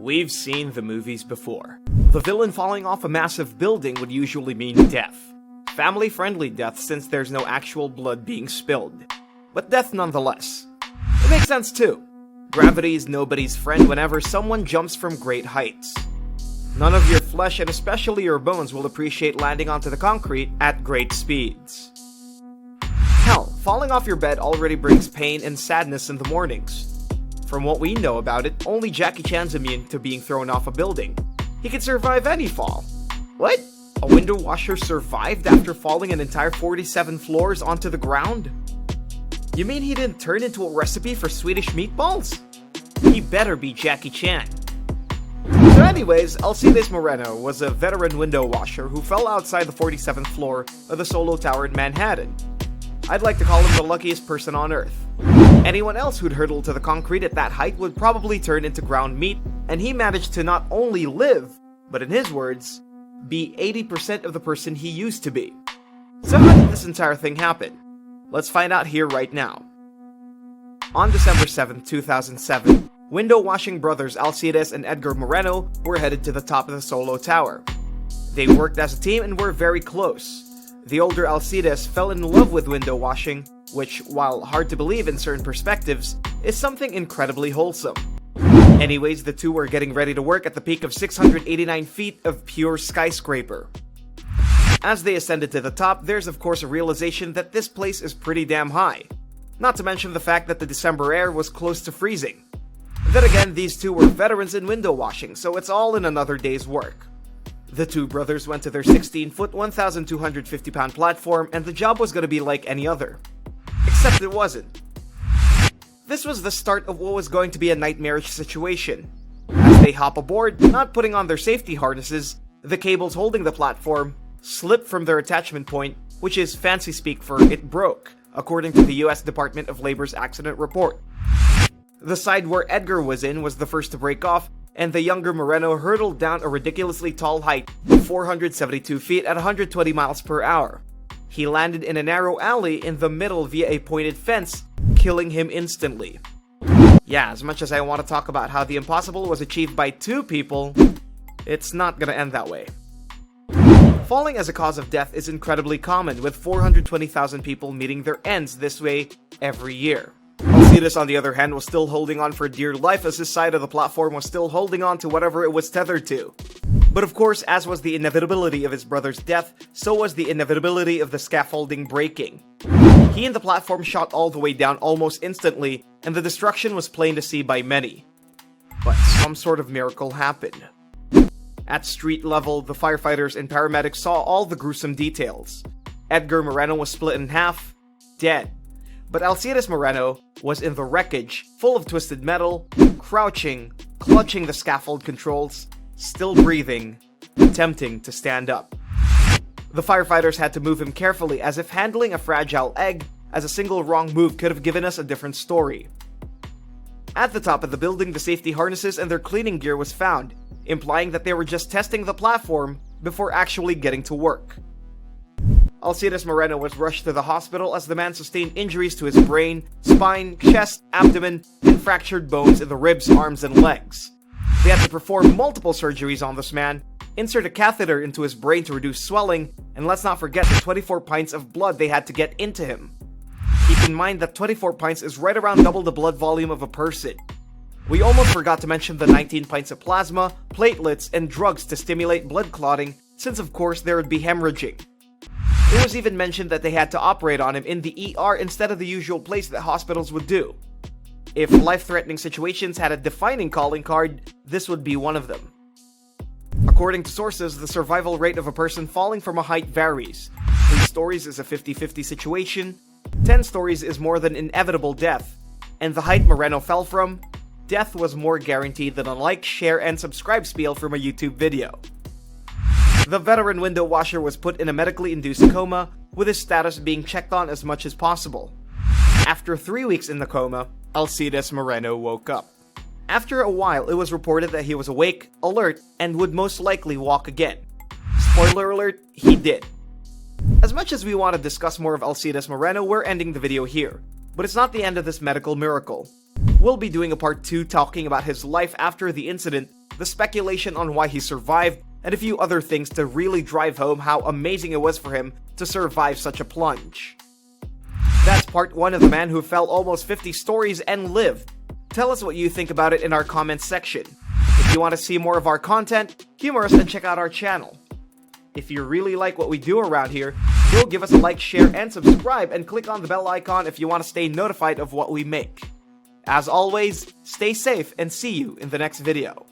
We've seen the movies before. The villain falling off a massive building would usually mean death. Family-friendly death since there's no actual blood being spilled. But death nonetheless. It makes sense too. Gravity is nobody's friend whenever someone jumps from great heights. None of your flesh and especially your bones will appreciate landing onto the concrete at great speeds. Hell, falling off your bed already brings pain and sadness in the mornings. From what we know about it, only Jackie Chan's immune to being thrown off a building. He could survive any fall. What? A window washer survived after falling an entire 47 floors onto the ground? You mean he didn't turn into a recipe for Swedish meatballs? He better be Jackie Chan. So anyways, Alcides Moreno was a veteran window washer who fell outside the 47th floor of the Solo Tower in Manhattan. I'd like to call him the luckiest person on Earth. Anyone else who'd hurtle to the concrete at that height would probably turn into ground meat, and he managed to not only live, but in his words, be 80% of the person he used to be. So how did this entire thing happen? Let's find out here right now. On December 7, 2007, window washing brothers Alcides and Edgar Moreno were headed to the top of the Solo Tower. They worked as a team and were very close. The older Alcides fell in love with window washing, which, while hard to believe in certain perspectives, is something incredibly wholesome. Anyways, the two were getting ready to work at the peak of 689 feet of pure skyscraper. As they ascended to the top, there's of course a realization that this place is pretty damn high. Not to mention the fact that the December air was close to freezing. Then again, these two were veterans in window washing, so it's all in another day's work. The two brothers went to their 16-foot, 1,250-pound platform, and the job was gonna be like any other. Except it wasn't. This was the start of what was going to be a nightmarish situation. As they hop aboard, not putting on their safety harnesses, the cables holding the platform slipped from their attachment point, which is fancy speak for it broke, according to the US Department of Labor's accident report. The side where Edgar was in was the first to break off, and the younger Moreno hurtled down a ridiculously tall height of 472 feet at 120 miles per hour. He landed in a narrow alley in the middle via a pointed fence, killing him instantly. Yeah, as much as I want to talk about how the impossible was achieved by two people, it's not gonna end that way. Falling as a cause of death is incredibly common, with 420,000 people meeting their ends this way every year. Alcides, on the other hand, was still holding on for dear life as his side of the platform was still holding on to whatever it was tethered to. But of course, as was the inevitability of his brother's death, so was the inevitability of the scaffolding breaking. He and the platform shot all the way down almost instantly, and the destruction was plain to see by many. But some sort of miracle happened. At street level, the firefighters and paramedics saw all the gruesome details. Edgar Moreno was split in half, dead. But Alcides Moreno was in the wreckage, full of twisted metal, crouching, clutching the scaffold controls, still breathing, attempting to stand up. The firefighters had to move him carefully, as if handling a fragile egg, as a single wrong move could have given us a different story. At the top of the building, the safety harnesses and their cleaning gear was found, implying that they were just testing the platform before actually getting to work. Alcides Moreno was rushed to the hospital as the man sustained injuries to his brain, spine, chest, abdomen, and fractured bones in the ribs, arms, and legs. They had to perform multiple surgeries on this man, insert a catheter into his brain to reduce swelling, and let's not forget the 24 pints of blood they had to get into him. Keep in mind that 24 pints is right around double the blood volume of a person. We almost forgot to mention the 19 pints of plasma, platelets, and drugs to stimulate blood clotting, since of course there would be hemorrhaging. It was even mentioned that they had to operate on him in the ER instead of the usual place that hospitals would do. If life-threatening situations had a defining calling card, this would be one of them. According to sources, the survival rate of a person falling from a height varies. 3 stories is a 50-50 situation, 10 stories is more than inevitable death, and the height Moreno fell from, death was more guaranteed than a like, share, and subscribe spiel from a YouTube video. The veteran window washer was put in a medically induced coma, with his status being checked on as much as possible. After 3 weeks in the coma, Alcides Moreno woke up. After a while, it was reported that he was awake, alert, and would most likely walk again. Spoiler alert, he did. As much as we want to discuss more of Alcides Moreno, we're ending the video here. But it's not the end of this medical miracle. We'll be doing a part 2 talking about his life after the incident, the speculation on why he survived, and a few other things to really drive home how amazing it was for him to survive such a plunge. That's part 1 of the man who fell almost 50 stories and lived. Tell us what you think about it in our comments section. If you want to see more of our content, humor us and check out our channel. If you really like what we do around here, do give us a like, share, and subscribe, and click on the bell icon if you want to stay notified of what we make. As always, stay safe and see you in the next video.